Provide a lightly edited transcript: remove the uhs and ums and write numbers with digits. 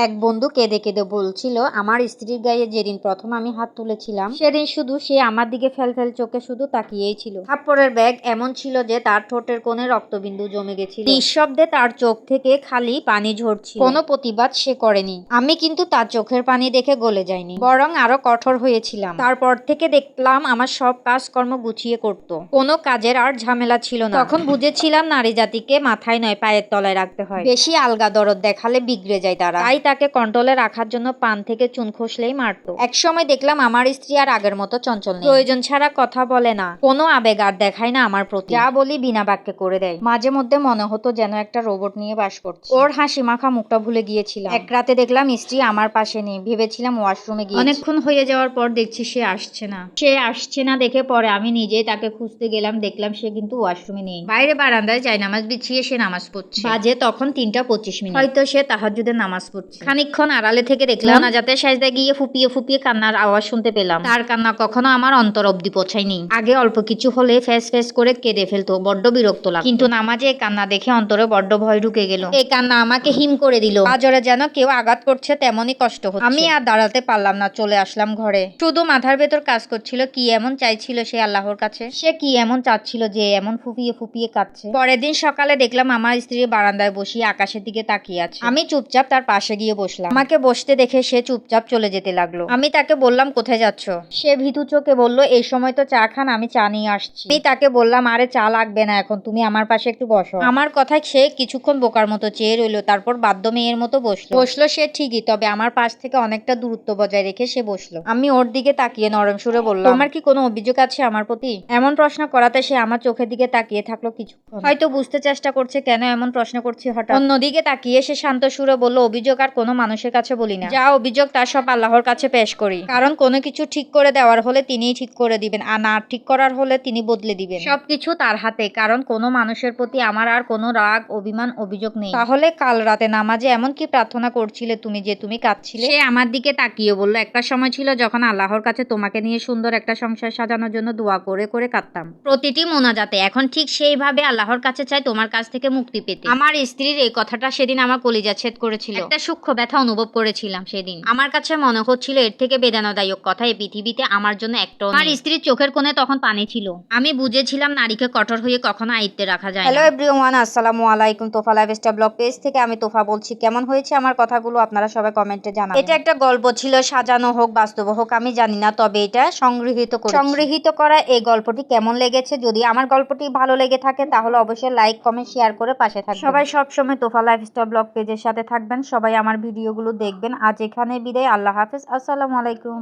এক বন্ধু কেঁদে কেঁদে বলছিল, আমার স্ত্রীর গায়ে যেদিন প্রথম আমি হাত তুলেছিলাম সেদিন শুধু সে আমার দিকে ফেল ফেল চোখে শুধু তাকিয়েই ছিল। থাপ্পড়ের ব্যাগ এমন ছিল যে তার ঠোঁটের কোণে রক্তবিন্দু জমে গেছিল। নিঃশব্দে তার চোখ থেকে খালি পানি ঝরছিল। কোনো প্রতিবাদ সে করেনি। আমি কিন্তু তার চোখের পানি দেখে গলে যায়নি, বরং আরো কঠোর হয়েছিলাম। তারপর থেকে দেখলাম আমার সব কাজকর্ম গুছিয়ে করত। কোনো কাজের আর ঝামেলা ছিল না। তখন বুঝেছিলাম নারী জাতিকে মাথায় নয় পায়ের তলায় রাখতে হয়। বেশি আলগা দরদ দেখালে বিগড়ে যায় তারা। তাই তাকে কন্ট্রোলে রাখার জন্য পান থেকে চুন খসলেই মারতো। একসময় দেখলাম আমার স্ত্রী আর আগের মতো চঞ্চল নেই। প্রয়োজন ছাড়া কথা বলে না, কোনো আবেগ আর দেখায় না আমার প্রতি। যা বলি বিনা বাক্যে করে দেয়। মাঝে মধ্যে মনে হতো যেন একটা রোবট নিয়ে বাস করছে। ওর হাসি মাখা মুখটা ভুলে গিয়েছিলাম। এক রাতে দেখলাম স্ত্রী আমার পাশে নেই। ভেবেছিলাম ওয়াশরুমে গিয়ে। অনেকক্ষণ হয়ে যাওয়ার পর দেখছি সে আসছে না দেখে পরে আমি নিজেই তাকে খুঁজতে গেলাম। দেখলাম সে কিন্তু ওয়াশরুমে নেই। বাইরে বারান্দায় জায়নামাজ বিছিয়ে সে নামাজ পড়ছে। বাজে তখন 3:25। হয়তো সে তাহাজ্জুদের নামাজ পড়ছে। খানিকক্ষণ আড়ালে থেকে দেখলাম নাজাতে সাজদা গিয়ে ফুপিয়ে ফুপিয়ে কান্নার আওয়াজ শুনতে পেলাম। তার কান্না কখনো আমার অন্তর অব্দি পৌঁছায়নি। আগে অল্প কিছু হলে ফেস ফেস করে কেঁদে ফেলতো, বড্ড বিরক্ত লাগতো। কিন্তু নামাজে কান্না দেখে অন্তরে বড্ড ভয় ঢুকে গেল। এই কান্না আমাকে হিম করে দিল। আজরে যেন কেউ আঘাত করছে তেমনই কষ্ট হচ্ছে। আমি আর দাঁড়াতে পারলাম না, চলে আসলাম ঘরে। শুধু মাথার ভেতর কাজ করছিল, কি এমন চাইছিল সে আল্লাহর কাছে? সে কি এমন চাচ্ছিল যে এমন ফুপিয়ে ফুপিয়ে কাঁদছে? পরের দিন সকালে দেখলাম আমার স্ত্রী বারান্দায় বসিয়ে আকাশের দিকে তাকিয়ে আছে। আমি চুপচাপ তার পাশে গিয়ে বসলাম। আমাকে বসতে দেখে সে চুপচাপ চলে যেতে লাগলো। আমি তাকে বললাম, কোথায় যাচ্ছ? সে ভীতু চোখে বলল, এই সময় তো চা খান, আমি চা নিয়ে আসছি। আমি তাকে বললাম, আরে চা লাগবে না এখন, তুমি আমার পাশে একটু বসো। আমার কথায় সে কিছুক্ষণ বোকার মতো চেয়ে রইলো, তারপর বাধ্য মেয়ের মতো বসলো সে ঠিকই, তবে আমার পাশ থেকে অনেকটা দূরত্ব বজায় রেখে সে বসলো। আমি ওর দিকে তাকিয়ে নরম সুরে বললাম, তোমার কি কোনো অভিযোগ আছে আমার প্রতি? এমন প্রশ্ন করাতে সে আমার চোখের দিকে তাকিয়ে থাকলো কিছুক্ষণ। হয়তো বুঝতে চেষ্টা করছে কেন এমন প্রশ্ন করছি হঠাৎ। অন্যদিকে তাকিয়ে সে শান্ত সুরে বলল, অভিযোগ আর কোনো মানুষের কাছে বলি না। যা অভিযোগ তার সব আল্লাহর কাছে পেশ করি। কারণ কোনো কিছু ঠিক করে দেওয়ার হলে তিনিই ঠিক করে দিবেন, আর না ঠিক করার হলে তিনি বদলে দিবেন। সবকিছু তার হাতে। কারণ কোনো মানুষের প্রতি আমার আর কোনো রাগ অভিমান অভিযোগ নেই। তাহলে কাল রাতে নামাজে এমন কি প্রার্থনা করছিলে তুমি যে তুমি কাঁদছিলে? সে আমার দিকে তাকিয়ে বলল, একটা সময় ছিল যখন আল্লাহর কাছে তোমাকে নিয়ে সুন্দর একটা সংসার সাজানোর জন্য দোয়া করে করে কাঁদতাম প্রতিটি মোনাজাতে। এখন ঠিক সেইভাবে আল্লাহর কাছে চাই তোমার কাছ থেকে মুক্তি পেতে। আমার স্ত্রীর এই কথাটা সেদিন আমার কলিজা ছেদ করেছিল। একটা সূক্ষ্ম ব্যথা অনুভব করেছিলাম সেদিন। আমার কাছে মনে হচ্ছিল এর থেকে বেদনাদায়ক কথা এই পৃথিবীতে আমার জন্য একটাও নেই। আমার স্ত্রীর চোখের কোণে তখন পানি ছিল। আমি বুঝেছিলাম নারীকে কঠোর হয়ে কখনো আয়ত্তে রাখা যায় না। হ্যালো এভরিওয়ান, আসসালামু আলাইকুম। তোফা লাইফস্টাইল ব্লগ পেজ থেকে আমি তোফা বলছি। কেমন হয়েছে আমার কথাগুলো আপনারা সবাই কমেন্টে জানাবেন। এটা একটা গল্প ছিল, সাজানো হোক বাস্তব হোক আমি জানি না, তবে এটা সংগৃহীত করা এই গল্পটি কেমন লেগেছে, যদি আমার গল্পটি ভালো লেগে থাকে তাহলে অবশ্যই লাইক কমেন্ট শেয়ার করে পাশে থাকবেন। সবাই সবসময় তোফা লাইফস্টাইল ব্লগ পেজের সাথে থাকবেন, সবাই আমার ভিডিওগুলো দেখবেন। আজ এখানে বিদায়, আল্লাহ হাফেজ, আসসালামু আলাইকুম।